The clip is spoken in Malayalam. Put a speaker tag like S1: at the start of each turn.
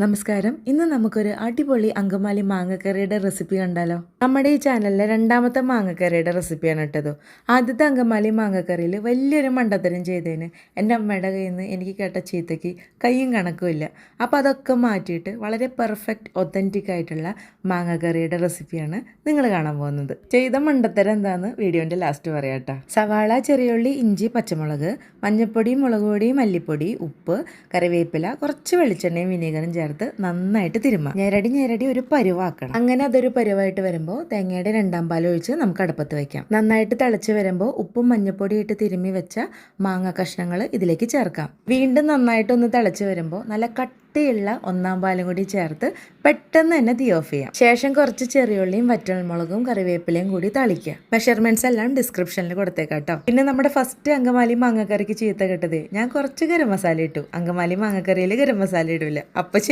S1: നമസ്കാരം. ഇന്ന് നമുക്കൊരു അടിപൊളി അങ്കമാലി മാങ്ങക്കറിയുടെ റെസിപ്പി കണ്ടാലോ? നമ്മുടെ ഈ ചാനലിലെ രണ്ടാമത്തെ മാങ്ങക്കറിയുടെ റെസിപ്പിയാണ് ഇട്ടത്. ആദ്യത്തെ അങ്കമാലി മാങ്ങക്കറിയിൽ വലിയൊരു മണ്ടത്തരം ചെയ്തതിന് എൻ്റെ അമ്മയുടെ കയ്യിൽ നിന്ന് എനിക്ക് കേട്ട ചീത്തയ്ക്ക് കയ്യും കണക്കുമില്ല. അപ്പോൾ അതൊക്കെ മാറ്റിയിട്ട് വളരെ പെർഫെക്റ്റ് ഒത്തൻറ്റിക് ആയിട്ടുള്ള മാങ്ങക്കറിയുടെ റെസിപ്പിയാണ് നിങ്ങൾ കാണാൻ പോകുന്നത്. ചെയ്ത മണ്ടത്തരം എന്താണെന്ന് വീഡിയോൻ്റെ ലാസ്റ്റ് പറയാം കേട്ടോ. സവാള, ചെറിയുള്ളി, ഇഞ്ചി, പച്ചമുളക്, മഞ്ഞൾപ്പൊടി, മുളക് പൊടി, മല്ലിപ്പൊടി, ഉപ്പ്, കറിവേപ്പില, കുറച്ച് വെളിച്ചെണ്ണയും വിനീഗറും ചേർത്ത് നന്നായിട്ട് തിരുമ്മാം. ഞെരടി ഒരു പരുവാക്കണം. അങ്ങനെ അതൊരു പരുവായിട്ട് വരുമ്പോൾ തേങ്ങയുടെ രണ്ടാം പാൽ ഒഴിച്ച് നമുക്ക് അടുപ്പത്ത് വെക്കാം. നന്നായിട്ട് തിളച്ച് വരുമ്പോൾ ഉപ്പും മഞ്ഞൾപ്പൊടി ഇട്ട് തിരുമ്മി വെച്ച മാങ്ങ കഷ്ണങ്ങൾ ഇതിലേക്ക് ചേർക്കാം. വീണ്ടും നന്നായിട്ടൊന്ന് തിളച്ച് വരുമ്പോൾ നല്ല കട്ടിയുള്ള ഒന്നാം പാലും കൂടി ചേർത്ത് പെട്ടെന്ന് തന്നെ തീ ഓഫ് ചെയ്യാം. ശേഷം കുറച്ച് ചെറിയുള്ളിയും വറ്റൽമുളകും കറിവേപ്പിലയും കൂടി തളിക്കുക. മെഷർമെന്റ്സ് എല്ലാം ഡിസ്ക്രിപ്ഷനിൽ കൊടുത്തേക്കാം കേട്ടോ. പിന്നെ നമ്മുടെ ഫസ്റ്റ് അങ്കമാലി മാങ്ങക്കറിക്ക് ചീത്ത കിട്ടത് ഞാൻ കുറച്ച് ഗരം മസാല ഇട്ടു. അങ്കമാലി മാങ്ങക്കറിയിൽ ഗരം മസാല ഇടില്ല. അപ്പൊ ശരി.